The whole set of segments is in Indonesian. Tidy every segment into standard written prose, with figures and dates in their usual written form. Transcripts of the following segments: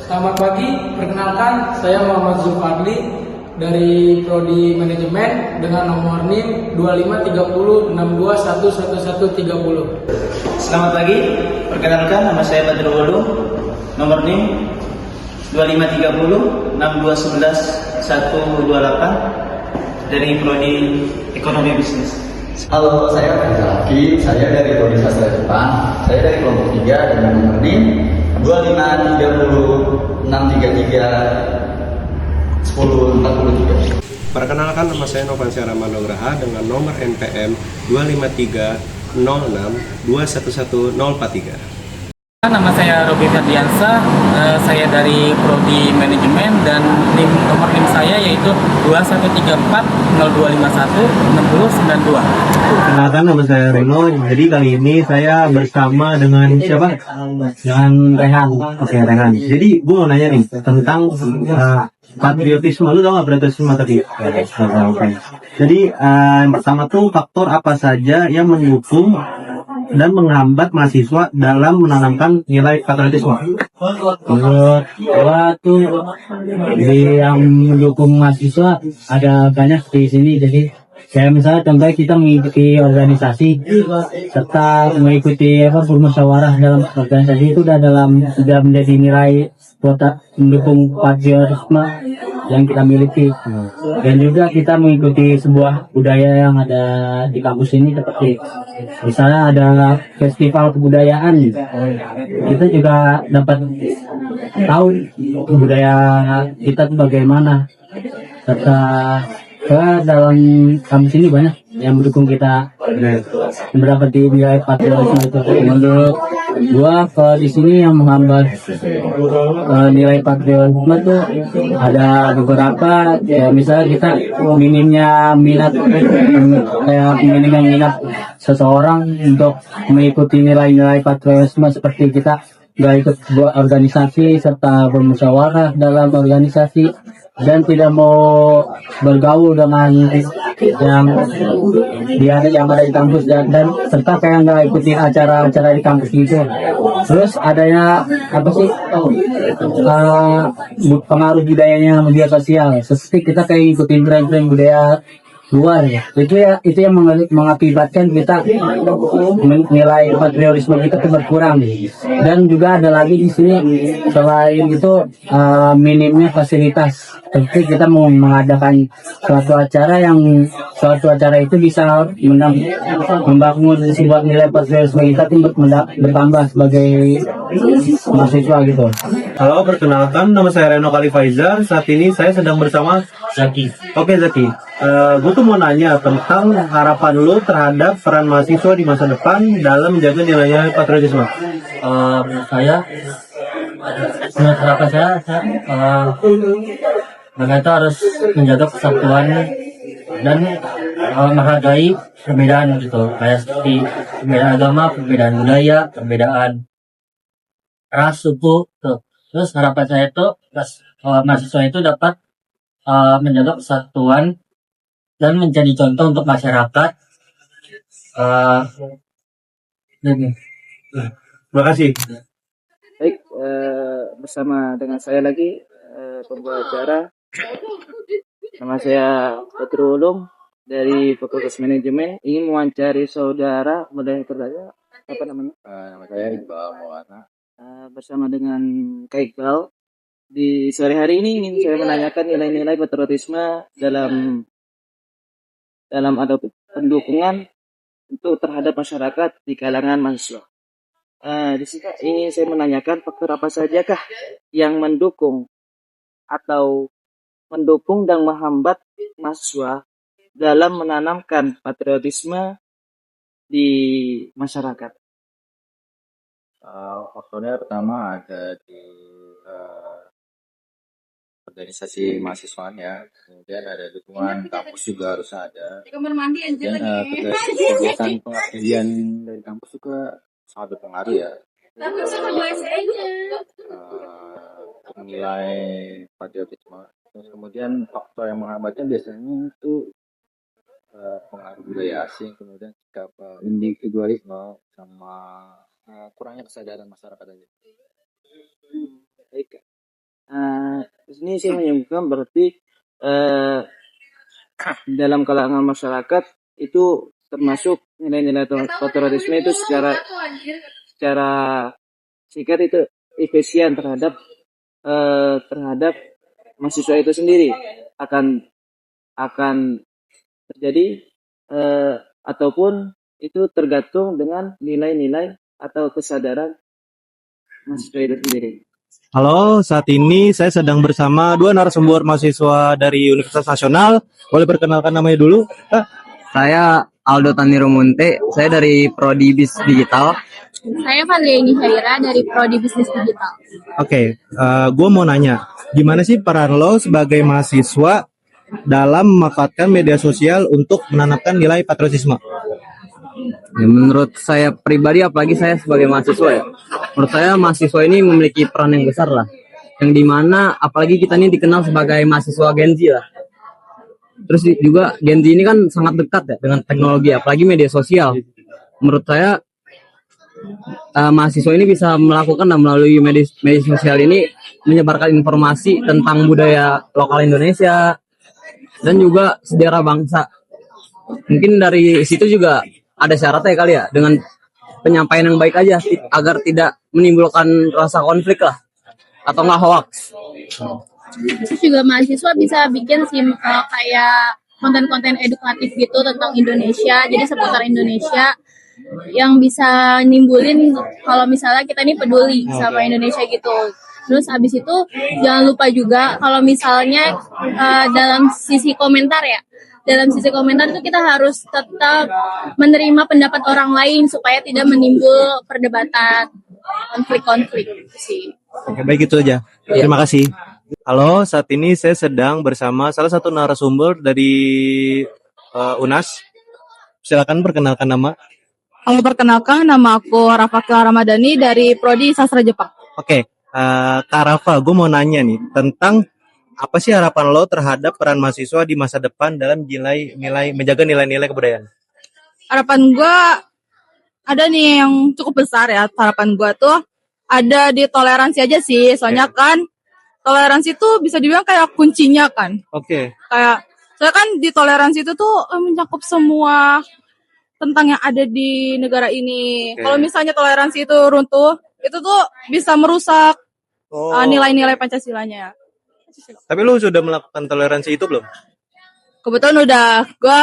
Selamat pagi, perkenalkan saya Muhammad Zulfadli dari Prodi Manajemen dengan nomor NIM 253062111130. Selamat pagi, perkenalkan nama saya Badrul Ulum, nomor NIM 253062111128 dari Prodi Ekonomi Bisnis. Halo, saya Zaki, saya dari Prodi Sastra Jepang, saya dari kelompok 3 dengan nomor NIM 2530631043. Perkenalkan, nama saya Novansyah Ramanograha dengan nomor NPM 25306211043. Nama saya Robi Ferdiansa, saya dari Prodi Manajemen dan nomor NIM saya yaitu 213402516092. Perkenalkan, nama saya Reno. Jadi kali ini saya bersama dengan siapa? Dengan Rehan. Oke, Rehan. Jadi gue mau nanya nih tentang patriotisme. Lu tau gak patriotisme tadi? Oke. Jadi yang pertama tuh faktor apa saja yang mendukung dan menghambat mahasiswa dalam menanamkan nilai patriotisme? Menurut gua tuh yang mendukung mahasiswa ada banyak di sini. Jadi kayak misalnya contohnya kita mengikuti organisasi serta mengikuti bermusyawarah dalam organisasi itu sudah menjadi nilai buat mendukung patriotisme yang kita miliki. Dan juga kita mengikuti sebuah budaya yang ada di kampus ini, seperti misalnya ada festival kebudayaan, kita juga dapat tahu budaya kita itu bagaimana. Serta dalam kampus ini banyak yang mendukung kita mendapati nilai patriotisme itu. Menurut gua kalau di sini yang menghambat nilai patriotisme itu ada beberapa, ya misalnya kita minimnya minat seseorang untuk mengikuti nilai-nilai patriotisme, seperti kita nggak ikut organisasi serta bermusyawarah dalam organisasi dan tidak mau bergaul dengan yang ada di kampus dan serta kayak nggak ikutin acara-acara di kampus gitu. Terus adanya pengaruh budayanya media sosial, seperti kita kayak ikutin tren-tren budaya luar ya. Itu yang mengakibatkan kita nilai patriotisme kita itu berkurang. Dan juga ada lagi di sini selain itu minimnya fasilitas. Seperti kita mau mengadakan suatu acara itu bisa membangun sebuah nilai patriotisme kita itu bertambah sebagai mahasiswa gitu. Halo, perkenalkan, nama saya Reno Kalifaizar. Saat ini saya sedang bersama Zaki. Oke, Zaki. Gue tuh mau nanya tentang harapan lu terhadap peran mahasiswa di masa depan dalam menjaga nilai patriotisme. Menurut harapan saya mereka itu harus menjaga persatuan dan menghargai perbedaan gitu, kayak seperti perbedaan agama, perbedaan budaya, perbedaan ras, suku tuh. Terus harapan saya itu mahasiswa itu dapat menjaga persatuan dan menjadi contoh untuk masyarakat. Terima kasih. Baik, bersama dengan saya lagi pembawa acara. Nama saya Badrul Ulum dari Fakultas Manajemen. Ingin mewawancari saudara, boleh bertanya apa namanya? Nama saya Iqbal Maulana. Bersama dengan Kak Iqbal. Di sore hari ini ingin saya menanyakan nilai-nilai patriotisme dalam ada pendukungan untuk terhadap masyarakat di kalangan mahasiswa. Di sini ingin saya menanyakan faktor apa sajakah yang mendukung dan menghambat mahasiswa dalam menanamkan patriotisme di masyarakat. Faktornya pertama ada di organisasi mahasiswaan ya, kemudian ada dukungan kampus juga harus ada, dan kegiatan pengabdian dari kampus juga sangat berpengaruh ya. Nilai patriotisme. Terus kemudian faktor yang menghambatnya biasanya itu pengaruh budaya asing, kemudian sikap individualisme sama kurangnya kesadaran masyarakat aja. Baik, Di sini saya menyebutkan berarti eh, dalam kalangan masyarakat itu termasuk nilai-nilai patriotisme itu secara singkat itu efisien terhadap mahasiswa itu sendiri akan akan terjadi ataupun itu tergantung dengan nilai-nilai atau kesadaran mahasiswa itu sendiri. Halo, saat ini saya sedang bersama dua narasumber mahasiswa dari Universitas Nasional. Boleh perkenalkan namanya dulu? Saya Aldo Tanirumunte, saya dari Prodi Bis Digital. Saya Fadliani Syaira dari Prodi Bisnis Digital. Oke, gue mau nanya, gimana sih peran lo sebagai mahasiswa dalam memanfaatkan media sosial untuk menanamkan nilai patriotisme? Ya, menurut saya pribadi, apalagi saya sebagai mahasiswa ya, menurut saya mahasiswa ini memiliki peran yang besar lah, yang dimana apalagi kita ini dikenal sebagai mahasiswa Gen Z lah. Terus juga Gen Z ini kan sangat dekat ya dengan teknologi, apalagi media sosial. Menurut saya mahasiswa ini bisa melakukan dan melalui media sosial ini menyebarkan informasi tentang budaya lokal Indonesia dan juga sejarah bangsa. Mungkin dari situ juga ada syaratnya kali ya, dengan penyampaian yang baik aja agar tidak menimbulkan rasa konflik lah atau nggak hoax. Terus juga mahasiswa bisa bikin kayak konten-konten edukatif gitu tentang Indonesia, jadi seputar Indonesia yang bisa nimbulin kalau misalnya kita ini peduli sama Indonesia gitu. Terus habis itu jangan lupa juga kalau misalnya dalam sisi komentar ya, dalam sisi komentar itu kita harus tetap menerima pendapat orang lain supaya tidak menimbul perdebatan, konflik-konflik sih. Oke, baik itu aja. Terima kasih. Halo, saat ini saya sedang bersama salah satu narasumber dari UNAS. Silakan perkenalkan nama. Halo, perkenalkan nama aku Rafakil Ramadhani dari Prodi Sastra Jepang. Oke, Kak Rafa, gue mau nanya nih tentang apa sih harapan lo terhadap peran mahasiswa di masa depan dalam menjaga nilai-nilai kebudayaan? Harapan gue ada nih yang cukup besar ya. Harapan gue tuh ada di toleransi aja sih. Soalnya kan toleransi tuh bisa dibilang kayak kuncinya kan. Oke. Kayak soalnya kan di toleransi itu tuh mencakup semua tentang yang ada di negara ini. Kalau misalnya toleransi itu runtuh, itu tuh bisa merusak nilai-nilai Pancasilanya. Tapi lu sudah melakukan toleransi itu belum? Kebetulan udah, gue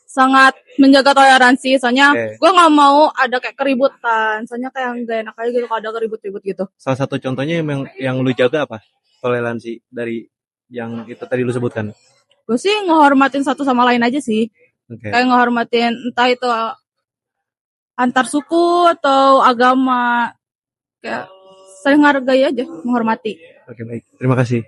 sangat menjaga toleransi, soalnya gue nggak mau ada kayak keributan, soalnya kayak gak enak aja gitu kalau ada keribut-ribut gitu. Salah satu contohnya yang lu jaga apa? Toleransi dari yang itu tadi lu sebutkan. Gue sih ngehormatin satu sama lain aja sih. Kayak ngehormatin entah itu antar suku atau agama, kayak saling hargai aja, menghormati. Oke, baik. Terima kasih.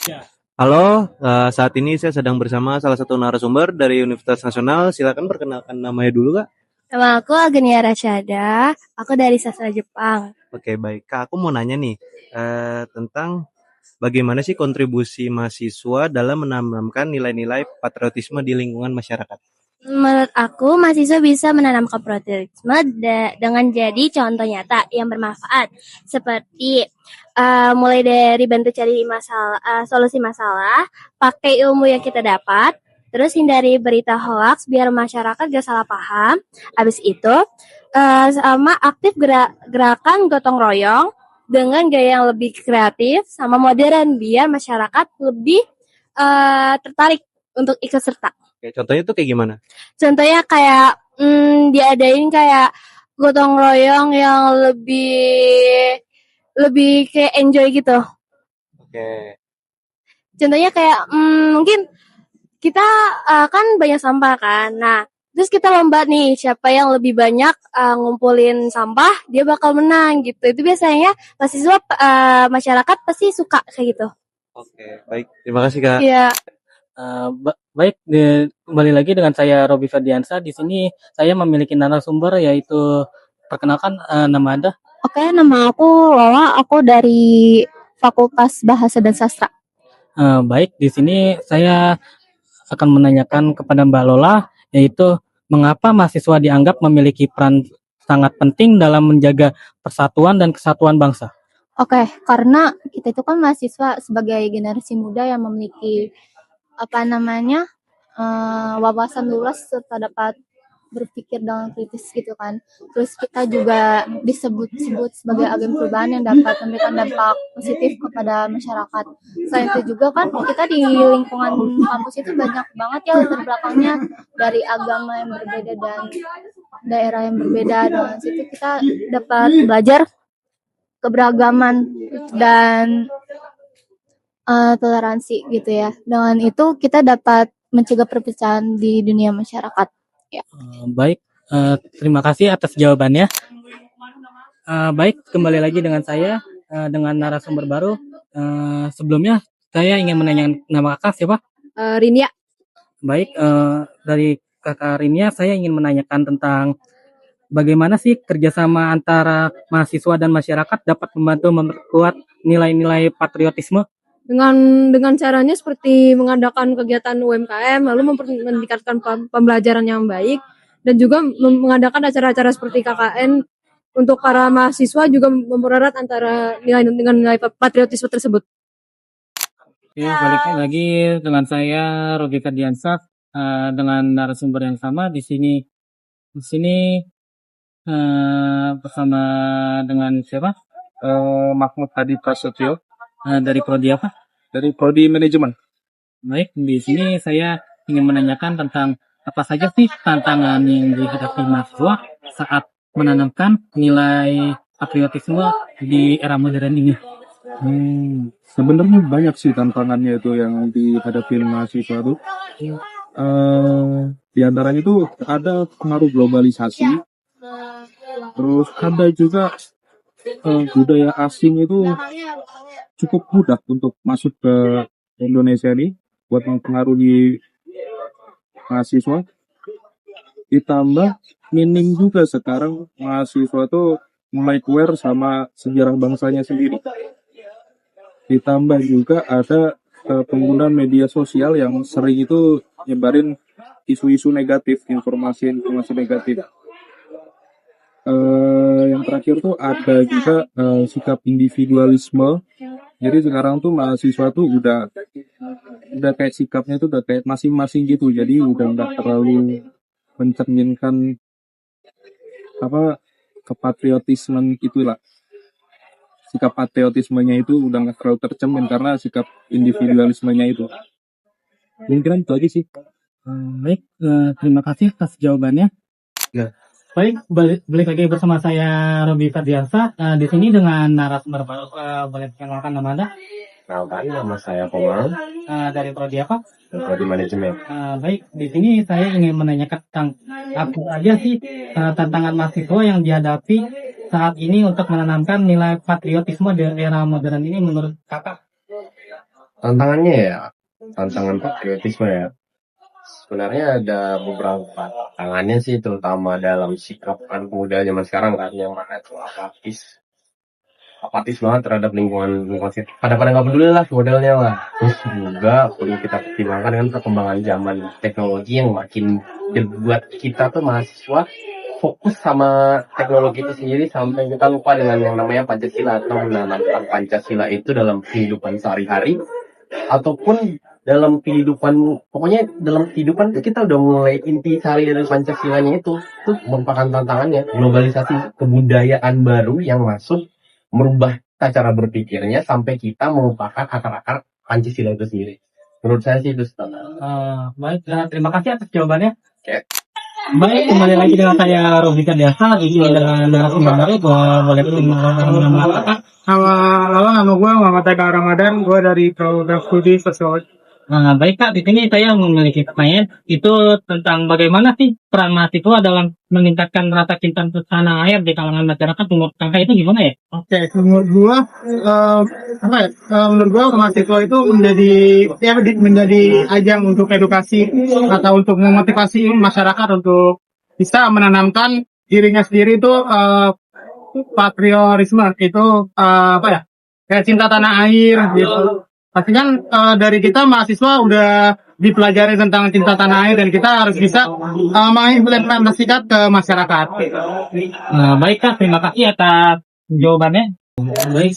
Ya. Halo, saat ini saya sedang bersama salah satu narasumber dari Universitas Nasional. Silakan perkenalkan namanya dulu, Kak. Nama aku Agnia Rasyada, aku dari Sastra Jepang. Oke, baik. Kak, aku mau nanya nih tentang bagaimana sih kontribusi mahasiswa dalam menanamkan nilai-nilai patriotisme di lingkungan masyarakat? Menurut aku, mahasiswa bisa menanamkan patriotisme dengan jadi contoh nyata yang bermanfaat, seperti mulai dari bantu cari solusi masalah, pakai ilmu yang kita dapat, terus hindari berita hoax biar masyarakat gak salah paham. Habis itu sama aktif gerakan gotong royong dengan gaya yang lebih kreatif sama modern biar masyarakat lebih tertarik untuk ikut serta. Oke, contohnya tuh kayak gimana? Contohnya kayak diadain kayak gotong royong yang lebih kayak enjoy gitu. Oke. Contohnya kayak mungkin kita kan banyak sampah kan. Nah, terus kita lomba nih siapa yang lebih banyak ngumpulin sampah, dia bakal menang gitu. Itu biasanya mahasiswa masyarakat pasti suka kayak gitu. Oke, baik. Terima kasih, Kak. Iya. Baik, kembali lagi dengan saya Robi Ferdiansa. Di sini saya memiliki narasumber yaitu perkenalkan nama Anda. Oke, nama aku Lola, aku dari Fakultas Bahasa dan Sastra. Baik, di sini saya akan menanyakan kepada Mbak Lola, yaitu mengapa mahasiswa dianggap memiliki peran sangat penting dalam menjaga persatuan dan kesatuan bangsa? Oke, karena kita itu kan mahasiswa sebagai generasi muda yang memiliki wawasan luas serta dapat berpikir dengan kritis gitu kan. Terus kita juga disebut-sebut sebagai agen perubahan yang dapat memberikan dampak positif kepada masyarakat. Selain itu juga kan kita di lingkungan kampus itu banyak banget ya latar belakangnya dari agama yang berbeda dan daerah yang berbeda. Dengan situ kita dapat belajar keberagaman dan toleransi gitu ya. Dengan itu kita dapat mencegah perpecahan di dunia masyarakat. Ya. Baik, terima kasih atas jawabannya. Baik, kembali lagi dengan saya dengan narasumber baru. Sebelumnya saya ingin menanyakan nama kakak siapa? Rinia. Baik, dari kakak Rinia saya ingin menanyakan tentang bagaimana sih kerjasama antara mahasiswa dan masyarakat dapat membantu memperkuat nilai-nilai patriotisme? Dengan caranya seperti mengadakan kegiatan UMKM, lalu meningkatkan pembelajaran yang baik, dan juga mengadakan acara-acara seperti KKN untuk para mahasiswa juga mempererat antara nilai dengan nilai patriotisme tersebut. Oke, balik lagi dengan saya Robi Ferdiansah dengan narasumber yang sama di sini bersama dengan siapa? Mahmud Hadi Prasetyo Dari prodi apa? dari Prodi Manajemen. Baik, di sini saya ingin menanyakan tentang apa saja sih tantangan yang dihadapi mahasiswa saat menanamkan nilai patriotisme di era modern ini. Sebenarnya banyak sih tantangannya itu yang dihadapi mahasiswa tuh. Di antaranya itu ada pengaruh globalisasi, terus ada juga budaya asing itu cukup mudah untuk masuk ke Indonesia ini buat mempengaruhi mahasiswa. Ditambah minim juga sekarang mahasiswa tuh mulai aware sama sejarah bangsanya sendiri. Ditambah juga ada penggunaan media sosial yang sering itu nyebarin isu-isu negatif, informasi negatif. Yang terakhir tuh ada juga sikap individualisme. Jadi sekarang tuh mahasiswa tuh udah kayak sikapnya tuh udah kayak masing-masing gitu. Jadi udah nggak terlalu mencerminkan kepatriotismen itulah. Sikap patriotismenya itu udah nggak terlalu tercermin karena sikap individualismenya itu. Mungkin itu aja sih. Baik, terima kasih atas jawabannya. Ya. Baik, balik lagi bersama saya Robi Ferdiansah. Di sini dengan narasumber baru, boleh perkenalkan nama Anda? Kenalkan, nama saya Komang Dari prodi apa? dari Manajemen. Baik, di sini saya ingin menanyakan tentang apa aja sih tantangan mahasiswa yang dihadapi saat ini untuk menanamkan nilai patriotisme di era modern ini menurut kakak? Tantangannya ya, tantangan patriotisme ya. Sebenarnya ada beberapa tantangannya sih, terutama dalam sikap anak muda zaman sekarang kan, yang mana itu apatis banget terhadap lingkungan sekitar. Pada nggak peduli lah modelnya lah. Terus juga perlu kita pertimbangkan dengan perkembangan zaman teknologi yang makin buat kita tuh mahasiswa fokus sama teknologi itu sendiri sampai kita lupa dengan yang namanya Pancasila, atau menanamkan Pancasila itu dalam kehidupan sehari-hari ataupun dalam kehidupan, pokoknya dalam kehidupan itu kita udah mulai intisari dari Pancasilanya itu merupakan tantangannya. Globalisasi kebudayaan baru yang masuk merubah cara berpikirnya sampai kita melupakan akar-akar Pancasila itu sendiri. Menurut saya sih itu Baik, terima kasih atas jawabannya. Oke. Baik, kembali lagi dengan saya Robi Ferdiansah. Di sini dengan narasumber baru, boleh perkenalkan nama kakak? Nama gue Muhammad Eka Ramadan, gue dari program studi sosiologi. Baik Kak, di sini saya memiliki pertanyaan itu tentang bagaimana sih peran mahasiswa dalam meningkatkan rasa cinta untuk tanah air di kalangan masyarakat. Menurut kakak itu gimana ya? Oke, menurut gue, menurut gue mahasiswa itu menjadi ajang untuk edukasi atau untuk memotivasi masyarakat untuk bisa menanamkan dirinya sendiri itu patriotisme itu kayak cinta tanah air gitu. Pasti kan dari kita mahasiswa udah dipelajari tentang cinta tanah air dan kita harus bisa mengimplementasikan ke masyarakat. Baik Kak, terima kasih atas jawabannya. Baik,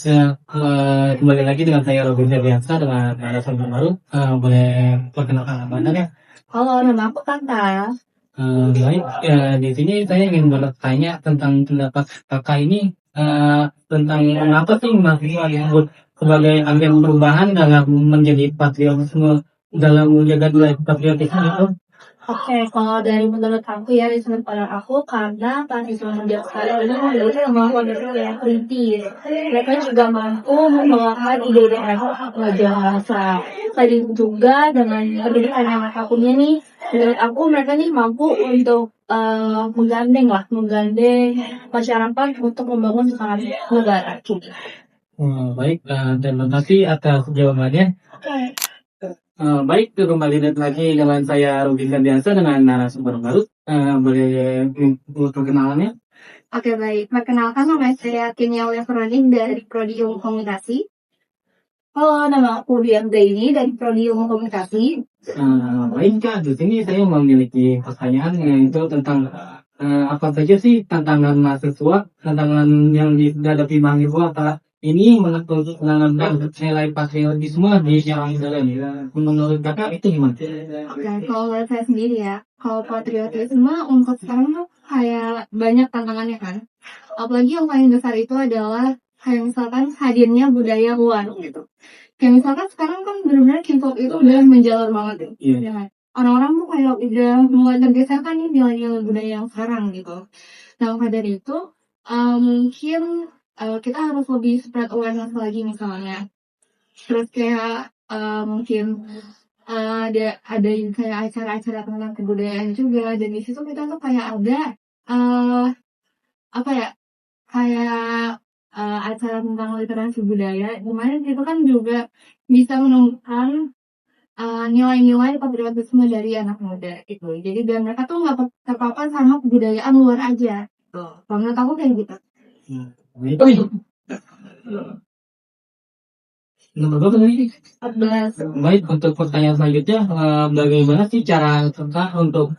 kembali lagi dengan saya Robin Biasa dengan narasumber baru. Boleh perkenalkan Anda ya? Halo, nama aku Tanta. Baik, di sini saya ingin bertanya tentang pendapat kakak ini tentang mengapa sih mahasiswa disebut sebagai agen perubahan dalam menjadi patriotisme dalam menjaga nilai patriotisme itu. Oke, kalau dari menurut aku ya, dari sudut pandang aku, karena mahasiswa muda sekarang ini memiliki kemampuan yang kritis. Mereka juga mampu mengeluarkan ide-ide mereka mengajar bahasa. Tadi juga dengan pendidikan yang mereka punya nih, menurut aku mereka nih mampu untuk menggandeng masyarakat untuk membangun semangat negara. Baik, terima kasih atas jawabannya. Baik, kembali lagi dengan saya Rudy Biasa dengan narasumber baru. Boleh perkenalannya? Oke, baik. Perkenalkan, nama saya Kenia Leveroning dari Prodi Ilmu Komunikasi. Halo, nama aku Dian Daini dari Prodi Ilmu Komunikasi. Baik, Kak. Di sini saya memiliki pertanyaan yaitu tentang apa saja sih tantangan mahasiswa, tantangan yang dihadapi mahasiswa saat ini menanamkan nilai patriotisme di sejarah negara. Menurut kakak itu gimana? Oke, kalau menurut saya sendiri ya, kalau patriotisme untuk sekarang tuh kayak banyak tantangannya kan. Apalagi yang paling besar itu adalah kayak misalkan hadirnya budaya luar gitu. Kayak misalkan sekarang kan benar-benar K-pop itu udah menjalar banget Iya. ya kan. Orang-orang tuh kayak udah mulai tergeserkan nih nilai-nilai budaya yang sekarang gitu. Nah, maka dari itu mungkin kita harus lebih spread awareness lagi misalnya. Terus kayak mungkin ada kayak acara-acara tentang kebudayaan juga, dan di situ kita tuh kayak ada apa ya, kayak acara tentang literasi budaya, dimana itu kan juga bisa menemukan nilai-nilai patriotisme dari anak muda gitu. Jadi biar mereka tuh nggak terpapar sama kebudayaan luar aja. Tuh, kalau menurut aku kayak gitu. Nomor berapa tadi? 14. Baik, untuk pertanyaan selanjutnya, bagaimana sih cara kakak untuk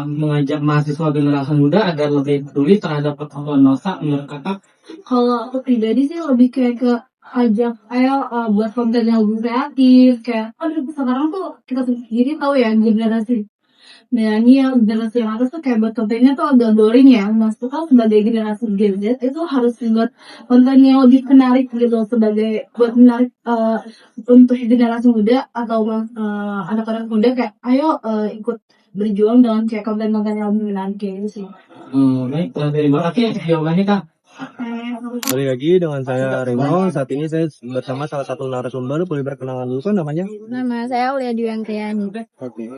mengajak mahasiswa generasi muda agar lebih peduli terhadap persoalan dosa menurut kakak? Kalau aku pribadi sih lebih kayak ke ajak ayo buat konten yang lebih kreatif, kayak sekarang tuh kita sendiri tahu ya generasi milenial, generasi yang atas tuh kayak buat kontennya tuh agak boring ya. Maksudnya kan sebagai generasi Gen Z itu harus buat konten yang lebih menarik gitu, sebagai buat menarik untuk generasi muda atau anak-anak muda kayak ayo ikut berjuang dengan kayak konten-konten yang lebih menarik kayak gitu sih. Baik, terima kasih jawabannya kak. Kembali lagi dengan saya Remo. Saat ini saya bersama salah satu narasumber. Boleh berkenalan dulu kan namanya? Nama saya Ulia Dwiantiani. Oke.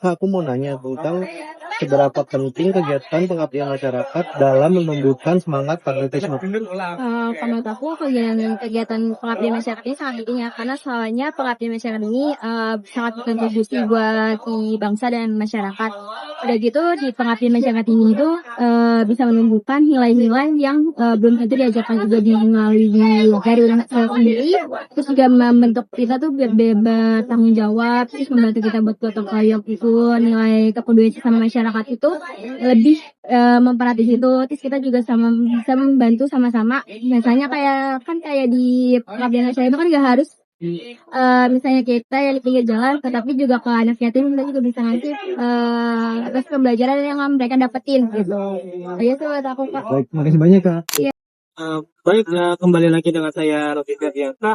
Aku mau nanya tentang seberapa penting kegiatan pengabdian masyarakat dalam menumbuhkan semangat patriotisme. Menurut aku kegiatan pengabdian masyarakat ini sangat penting ya, karena soalnya pengabdian masyarakat ini sangat berkontribusi buat di bangsa dan masyarakat. Udah gitu di pengabdian masyarakat ini itu bisa menumbuhkan nilai-nilai yang belum tentu diajarkan juga melalui dari orang sendiri, terus juga membentuk kita tuh biar bebas tanggung jawab, terus membantu kita buat gotong royong itu, nilai kepedulian sama masyarakat itu lebih memperhati itu, terus kita juga bisa membantu sama-sama. Misalnya kayak di pengabdian masyarakat itu kan gak harus misalnya kita yang di pinggir jalan, tetapi juga ke anak yatim kita juga bisa ngasih atas pembelajaran yang mereka dapetin gitu. Iya sih menurut aku Kak. Baik, makasih banyak Kak. Baik, kembali lagi dengan saya Robi Biasa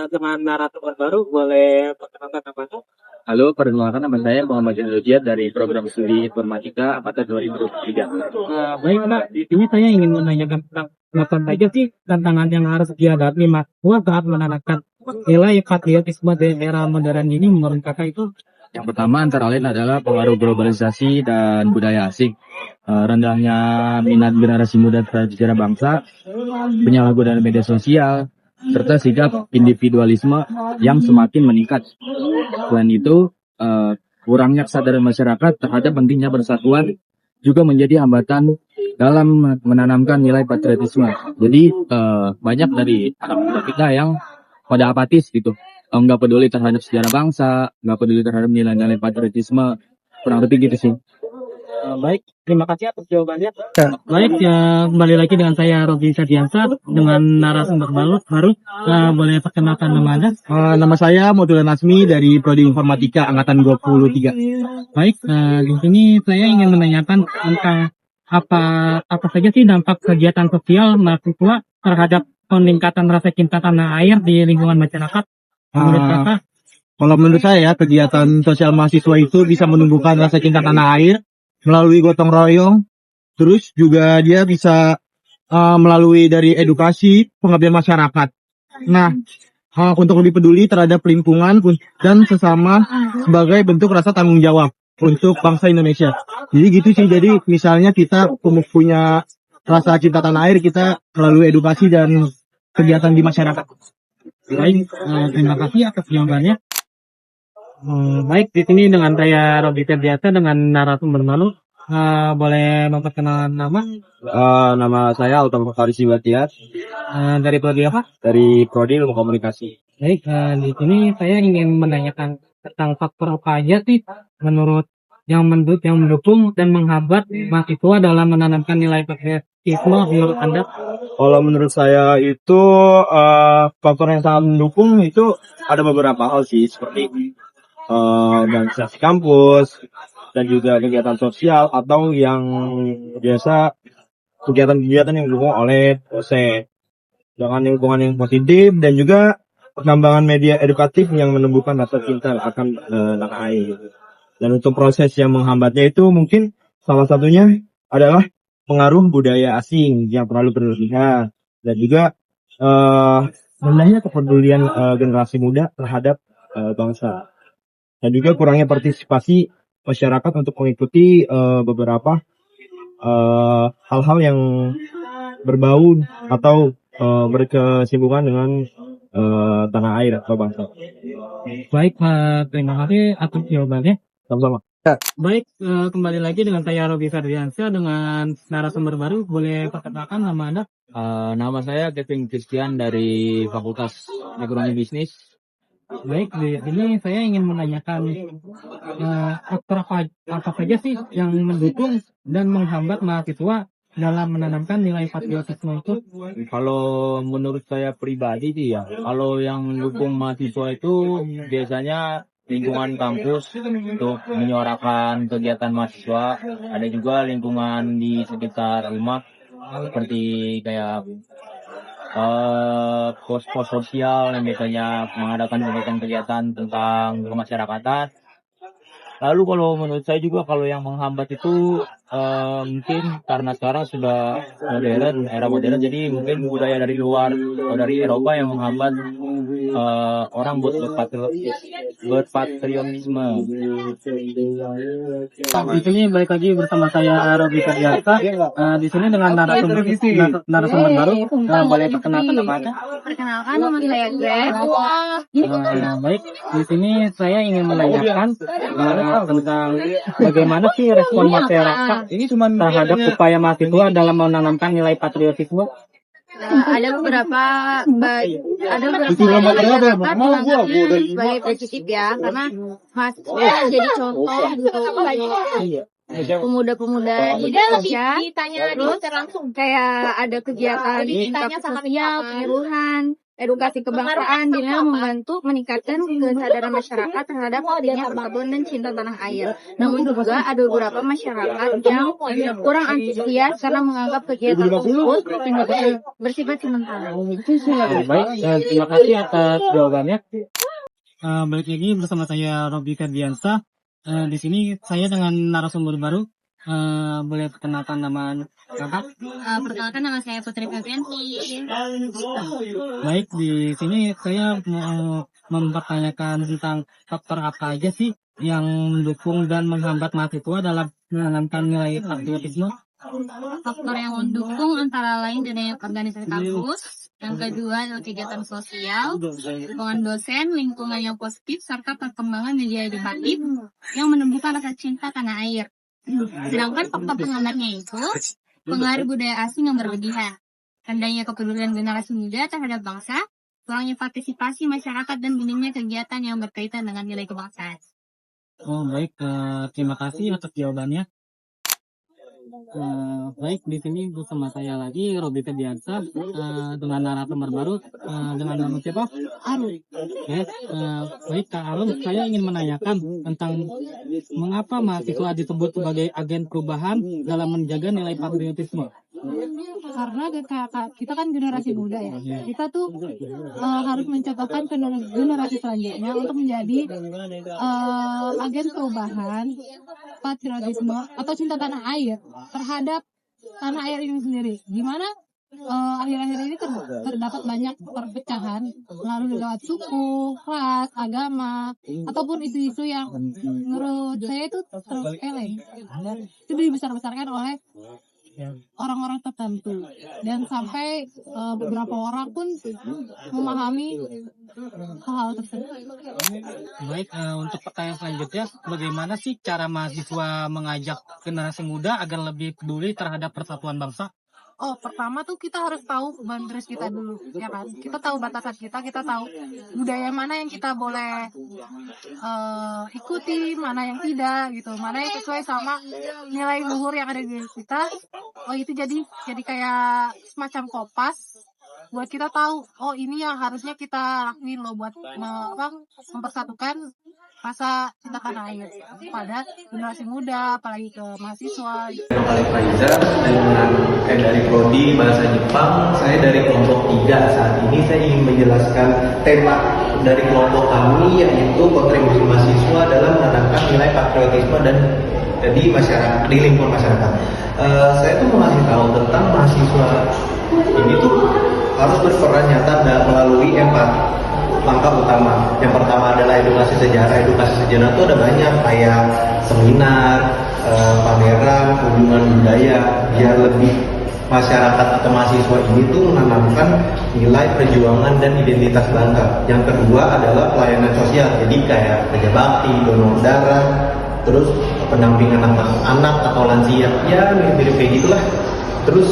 dengan narasumber baru. Boleh perkenalkan namanya? Halo, perkenalkan nama saya Muhammad Janudiat dari program studi informatika angkatan 2023. Baik, Mbak. Di sini saya ingin menanyakan tentang apa saja sih tantangan yang harus dihadapi mahasiswa saat menerapkan nilai patriotisme di era modern ini menurut kakak itu? Yang pertama antara lain adalah pengaruh globalisasi dan budaya asing, rendahnya minat generasi muda terhadap sejarah bangsa, penyalahgunaan media sosial, serta sikap individualisme yang semakin meningkat. Selain itu, kurangnya kesadaran masyarakat terhadap pentingnya persatuan juga menjadi hambatan dalam menanamkan nilai patriotisme. Jadi banyak dari anak muda kita yang pada apatis gitu, nggak peduli terhadap sejarah bangsa, nggak peduli terhadap nilai-nilai patriotisme, kurang lebih gitu sih. Baik, terima kasih atas jawabannya. Baik, ya, kembali lagi dengan saya Robi Sadiansa dengan narasumber baru. Boleh perkenalkan nama Anda? Nama saya Modulan Asmi dari Prodi Informatika Angkatan 23. Baik, di sini saya ingin menanyakan tentang apa saja sih dampak kegiatan sosial mahasiswa terhadap peningkatan rasa cinta tanah air di lingkungan masyarakat. Menurut Kakak? Kalau menurut saya, kegiatan sosial mahasiswa itu bisa menumbuhkan rasa cinta tanah air melalui gotong royong. Terus juga dia bisa melalui dari edukasi, pengabdian masyarakat. Nah, untuk lebih peduli terhadap lingkungan dan sesama sebagai bentuk rasa tanggung jawab untuk bangsa Indonesia. Jadi gitu sih. Jadi misalnya kita punya rasa cinta tanah air, kita melalui edukasi dan kegiatan di masyarakat. Baik, terima kasih atas jawabannya. Baik, di sini dengan saya Robi Terbiasa dengan narasumber baru. Boleh memperkenalkan nama? Nama saya Utama Farisi Batiar Dari prodi apa? dari Prodi Ilmu Komunikasi. Baik, di sini saya ingin menanyakan tentang faktor apa aja sih menurut yang mendukung dan menghambat mahasiswa dalam menanamkan nilai patriotisme menurut Anda? Kalau menurut saya itu faktor yang sangat mendukung itu ada beberapa hal sih, seperti organisasi kampus dan juga kegiatan sosial atau yang biasa kegiatan-kegiatan yang didukung oleh dosen dengan lingkungan yang positif dan juga pengembangan media edukatif yang menumbuhkan rasa cinta akan tanah air. Dan untuk proses yang menghambatnya itu mungkin salah satunya adalah pengaruh budaya asing yang terlalu berlebihan dan juga rendahnya kepedulian generasi muda terhadap bangsa. Dan juga kurangnya partisipasi masyarakat untuk mengikuti beberapa hal-hal yang berbau atau berkesinambungan dengan tanah air atau bangsa. Baik, terima kasih atas jawabannya. Sama-sama. Baik, kembali lagi dengan saya Robi Ferdiansyah dengan narasumber baru. Boleh perkenalkan nama Anda? Nama saya Kevin Christian dari Fakultas Ekonomi Bisnis. Baik, di sini saya ingin menanyakan faktor apa saja sih yang mendukung dan menghambat mahasiswa dalam menanamkan nilai patriotisme itu? Kalau menurut saya pribadi sih ya, kalau yang mendukung mahasiswa itu biasanya lingkungan kampus untuk menyuarakan kegiatan mahasiswa, ada juga lingkungan di sekitar rumah seperti kayak pos-pos sosial yang biasanya mengadakan kegiatan-kegiatan tentang kemasyarakatan. Lalu kalau menurut saya juga kalau yang menghambat itu mungkin karena sekarang sudah modern, era modern, jadi mungkin budaya dari luar atau dari Eropa yang menghambat orang buat berpatriotisme. Di sini balik lagi bersama saya Robi Ferdiansyah. Di sini dengan narasumber baru. Boleh perkenalkan apa Anda? Perkenalkan nama saya Grace. Baik, di sini saya ingin menanyakan tentang bagaimana sih respon masyarakat terhadap upaya mahasiswa dalam menanamkan nilai patriotisme. Ada beberapa sebagai positif ya, karena mahasiswa jadi contoh untuk pemuda-pemuda di Indonesia. Terus kayak ada kegiatan sosial, penyuluhan, edukasi kebangsaan dengan membantu meningkatkan kesadaran masyarakat terhadap pentingnya persatuan dan cinta tanah air. Namun juga ada beberapa masyarakat yang kurang antusias karena menganggap kegiatan tersebut bersifat sementara. Baik, terima kasih atas jawabannya. Balik lagi bersama saya Robi Ferdiansyah. Di sini saya dengan narasumber baru. Boleh perkenalkan nama Kakak? Perkenalkan nama saya Putri Febrianti. Baik, di sini saya mau mempertanyakan tentang faktor apa aja sih yang mendukung dan menghambat mahasiswa dalam menanamkan nilai patriotisme. Faktor yang mendukung antara lain adanya organisasi kampus, yang kedua adalah kegiatan sosial, dukungan dosen, lingkungan yang positif, serta perkembangan media edukatif yang menumbuhkan rasa cinta tanah air. Sedangkan faktor penghambatnya itu pengaruh budaya asing yang berlebihan, rendahnya kepedulian generasi muda terhadap bangsa, kurangnya partisipasi masyarakat dan minimnya kegiatan yang berkaitan dengan nilai kebangsaan. Oh baik, terima kasih atas jawabannya. Baik, di sini bersama saya lagi Robi Febiansa dengan narasumber baru dengan nama siapa? Arum. Baik Kak Arum, saya ingin menanyakan tentang mengapa mahasiswa disebut sebagai agen perubahan dalam menjaga nilai patriotisme. Karena kita kan generasi muda ya, kita tuh harus mencontohkan ke generasi selanjutnya untuk menjadi agen perubahan patriotisme atau cinta tanah air terhadap tanah air ini sendiri. Gimana akhir-akhir ini terdapat banyak perpecahan melalui lewat suku, ras, agama, ataupun isu-isu yang menurut saya itu tereleng. Itu dibesar-besarkan oleh orang-orang tertentu, dan sampai beberapa orang pun memahami hal-hal tersebut. Baik, untuk pertanyaan selanjutnya, bagaimana sih cara mahasiswa mengajak generasi muda agar lebih peduli terhadap persatuan bangsa? Oh, pertama tuh kita harus tahu boundaries kita dulu, ya kan? Kita tahu batasan kita tahu budaya mana yang kita boleh ikuti, mana yang tidak, gitu. Mana yang sesuai sama nilai luhur yang ada di diri kita. Oh, itu jadi kayak semacam kompas buat kita tahu, oh ini yang harusnya kita lakuin loh buat mempersatukan rasa cinta tanah air pada generasi muda, apalagi ke mahasiswa. Kali Faiza dari Prodi Bahasa Jepang. Saya dari kelompok 3. Saat ini saya ingin menjelaskan tema dari kelompok kami, yaitu kontribusi mahasiswa dalam menanamkan nilai patriotisme dan di lingkungan masyarakat. Saya tuh mengasih tahu tentang mahasiswa ini tuh harus berperan nyata melalui 4 langkah utama. Yang pertama adalah edukasi sejarah. Edukasi sejarah itu ada banyak, kayak seminar, pameran, kunjungan budaya, biar lebih masyarakat atau mahasiswa ini tuh menanamkan nilai perjuangan dan identitas bangsa. Yang kedua adalah pelayanan sosial, jadi kayak kerja bakti, donor darah, terus pendampingan anak-anak atau lansia, ya mirip-mirip kayak gitulah. Terus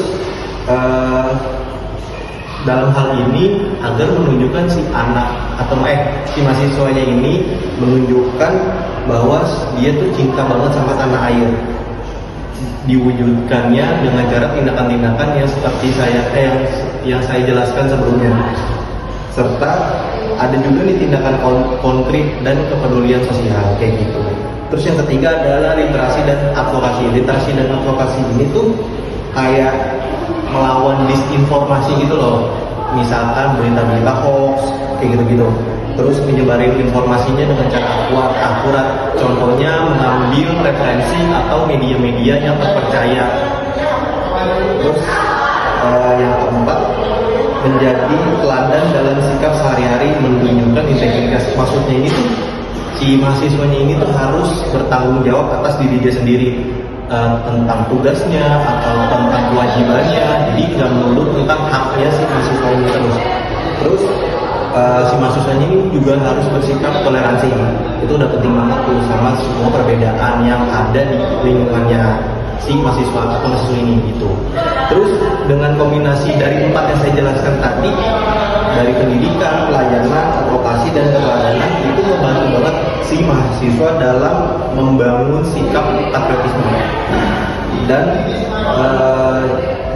dalam hal ini agar menunjukkan si anak atau si mahasiswanya ini menunjukkan bahwa dia tuh cinta banget sama tanah air, diwujudkannya dengan cara tindakan-tindakan yang seperti yang saya jelaskan sebelumnya, serta ada juga nih tindakan konkret dan kepedulian sosial kayak gitu. Terus yang ketiga adalah literasi dan advokasi. Literasi dan advokasi ini tuh kayak melawan disinformasi gitu loh, misalkan berita-berita hoax kayak gitu-gitu. Terus menyebarin informasinya dengan cara akurat. Contohnya mengambil referensi atau media-media yang terpercaya. Terus yang keempat, menjadi teladan dalam sikap sehari-hari, menunjukkan integritas. Maksudnya ini tuh si mahasiswanya ini tuh harus bertanggung jawab atas diri dia sendiri, tentang tugasnya atau tentang kewajibannya. Jadi nggak melulu tentang haknya si mahasiswa ini terus si mahasiswanya ini juga harus bersikap toleransi. Itu udah penting banget tuh, sama semua perbedaan yang ada di lingkungannya si mahasiswa atau mahasiswa ini gitu. Terus dengan kombinasi dari 4 yang saya jelaskan tadi, dari pendidikan, pelayanan, advokasi, dan keteladanan, itu membantu banget si mahasiswa dalam membangun sikap patriotisme. Dan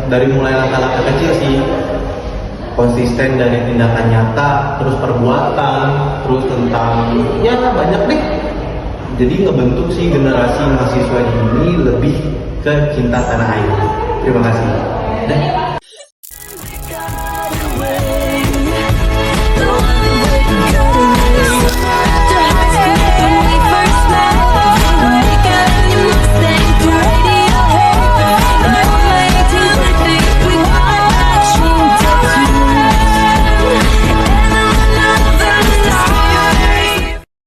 dari mulai langkah-langkah kecil sih, konsisten dari tindakan nyata, terus perbuatan, terus tentang ya banyak deh. Jadi ngebentuk si generasi mahasiswa ini lebih ke cinta tanah air. Terima kasih. Dan